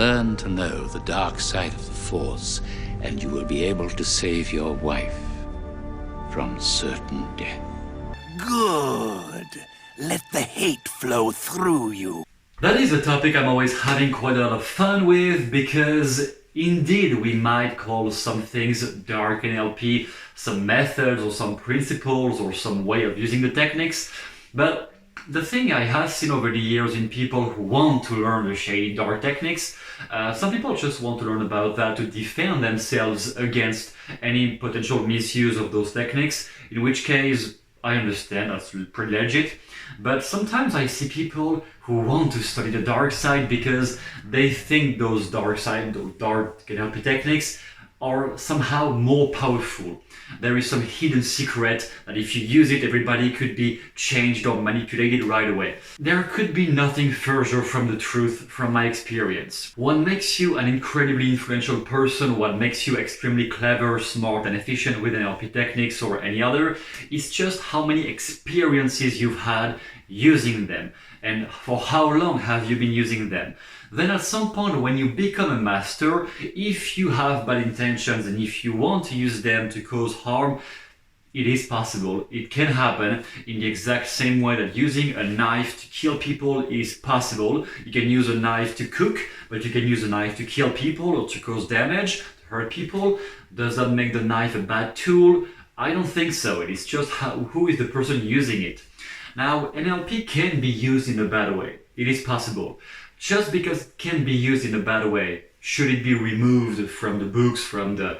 learn to know the dark side of the Force, and you will be able to save your wife from certain death. Good. Let the hate flow through you. That is a topic I'm always having quite a lot of fun with, because indeed we might call some things dark NLP, some methods or some principles or some way of using the techniques, but the thing I have seen over the years in people who want to learn the shady dark techniques, some people just want to learn about that to defend themselves against any potential misuse of those techniques, in which case I understand, that's pretty legit. But sometimes I see people who want to study the dark side because they think those dark NLP techniques are somehow more powerful. There is some hidden secret that if you use it, everybody could be changed or manipulated right away. There could be nothing further from the truth from my experience. What makes you an incredibly influential person, what makes you extremely clever, smart and efficient with NLP techniques or any other, is just how many experiences you've had using them and for how long have you been using them. Then at some point when you become a master, if you have bad intentions and if you want to use them to cause harm, it is possible. It can happen in the exact same way that using a knife to kill people is possible. You can use a knife to cook, but you can use a knife to kill people or to cause damage, to hurt people. Does that make the knife a bad tool? I don't think so. It is just who is the person using it. Now, NLP can be used in a bad way. It is possible. Just because it can be used in a bad way, should it be removed from the books, from the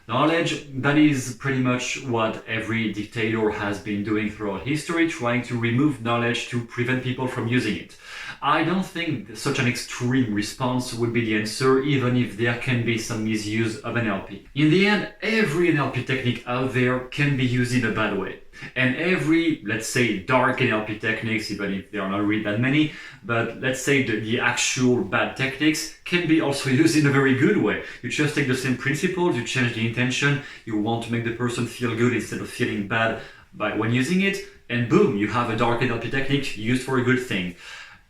knowledge? That is pretty much what every dictator has been doing throughout history, trying to remove knowledge to prevent people from using it. I don't think such an extreme response would be the answer, even if there can be some misuse of NLP. In the end, every NLP technique out there can be used in a bad way. And every, let's say, dark NLP techniques, even if there are not really that many, but let's say the actual bad techniques can be also used in a very good way. You just take the same principles, you change the intention, you want to make the person feel good instead of feeling bad when using it, and boom, you have a dark NLP technique used for a good thing.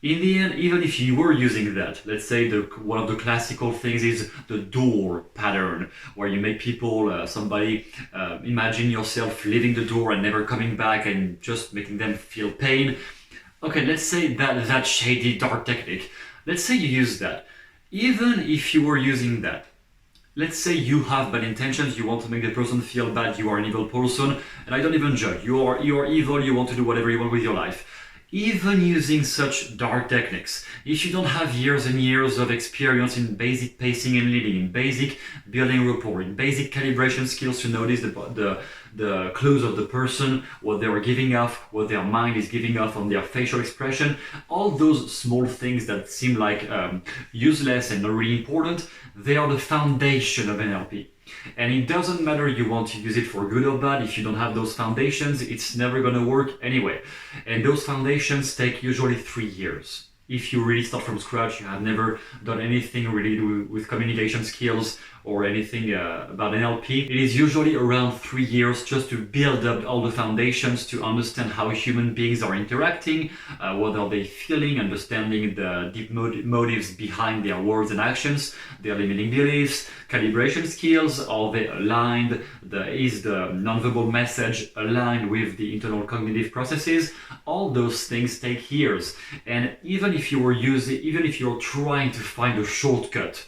In the end, even if you were using that, let's say one of the classical things is the door pattern, where you make people, imagine yourself leaving the door and never coming back and just making them feel pain. Okay, let's say that shady dark technique. Let's say you use that. Even if you were using that, let's say you have bad intentions, you want to make the person feel bad, you are an evil person, and I don't even judge. You are evil, you want to do whatever you want with your life. Even using such dark techniques, if you don't have years and years of experience in basic pacing and leading, in basic building rapport, in basic calibration skills to notice the clues of the person, what they are giving off, what their mind is giving off on their facial expression, all those small things that seem like useless and not really important, they are the foundation of NLP. And it doesn't matter you want to use it for good or bad, if you don't have those foundations, it's never going to work anyway. And those foundations take usually 3 years. If you really start from scratch, you have never done anything related with communication skills or anything about NLP, it is usually around 3 years just to build up all the foundations to understand how human beings are interacting, what are they feeling, understanding the deep motives behind their words and actions, their limiting beliefs, calibration skills, are they aligned, is the nonverbal message aligned with the internal cognitive processes. All those things take years. And even if you're trying to find a shortcut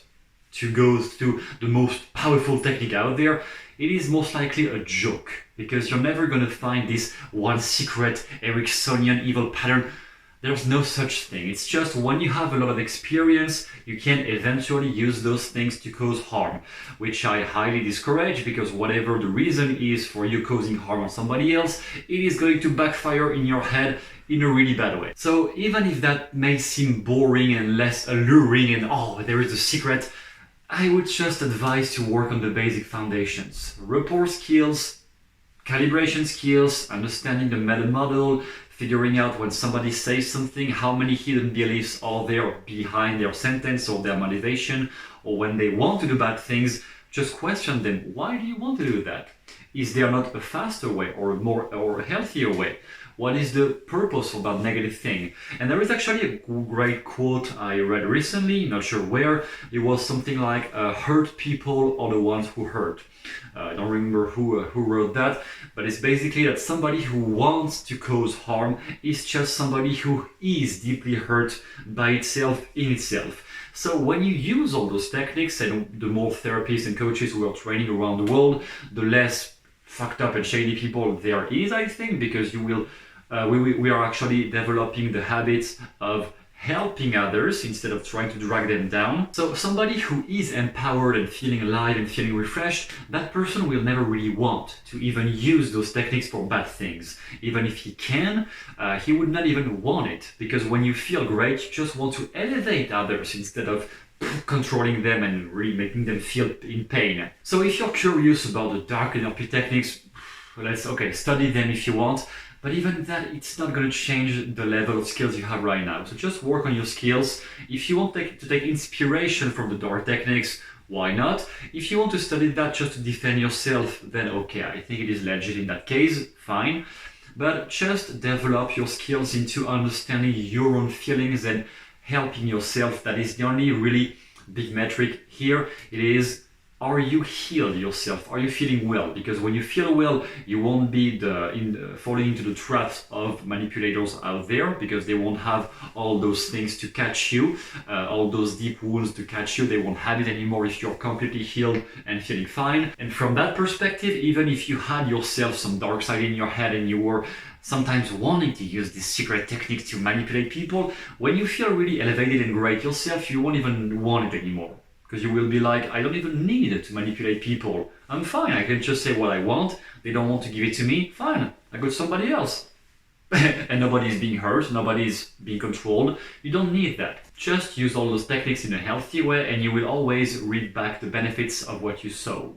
to go through the most powerful technique out there, it is most likely a joke, because you're never going to find this one secret Ericksonian evil pattern. There's no such thing. It's just when you have a lot of experience, you can eventually use those things to cause harm, which I highly discourage, because whatever the reason is for you causing harm on somebody else, it is going to backfire in your head in a really bad way. So even if that may seem boring and less alluring and there is a secret, I would just advise to work on the basic foundations. Rapport skills, calibration skills, understanding the meta model, figuring out when somebody says something, how many hidden beliefs are there behind their sentence or their motivation, or when they want to do bad things, just question them. Why do you want to do that? Is there not a faster way or a healthier way? What is the purpose of that negative thing? And there is actually a great quote I read recently, not sure where. It was something like, hurt people are the ones who hurt. I don't remember who wrote that, but it's basically that somebody who wants to cause harm is just somebody who is deeply hurt by itself, in itself. So when you use all those techniques, and the more therapists and coaches who are training around the world, the less fucked up and shady people there is, I think, because you will, we are actually developing the habits of helping others instead of trying to drag them down. So somebody who is empowered and feeling alive and feeling refreshed, that person will never really want to even use those techniques for bad things. Even if he can, he would not even want it, because when you feel great, you just want to elevate others instead of controlling them and really making them feel in pain. So if you're curious about the dark NLP techniques, study them if you want. But even that, it's not going to change the level of skills you have right now. So just work on your skills. If you want to take inspiration from the dark techniques, why not? If you want to study that just to defend yourself, then okay, I think it is legit in that case, fine. But just develop your skills into understanding your own feelings and helping yourself. That is the only really big metric here. It is, are you healed yourself? Are you feeling well? Because when you feel well, you won't be falling into the traps of manipulators out there, because they won't have all those things to catch you, all those deep wounds to catch you. They won't have it anymore if you're completely healed and feeling fine. And from that perspective, even if you had yourself some dark side in your head and you were sometimes wanting to use these secret techniques to manipulate people, when you feel really elevated and great yourself, you won't even want it anymore. Because you will be like, I don't even need to manipulate people. I'm fine, I can just say what I want. They don't want to give it to me, fine, I got somebody else. And nobody's being hurt, nobody's being controlled. You don't need that. Just use all those techniques in a healthy way and you will always reap back the benefits of what you sow.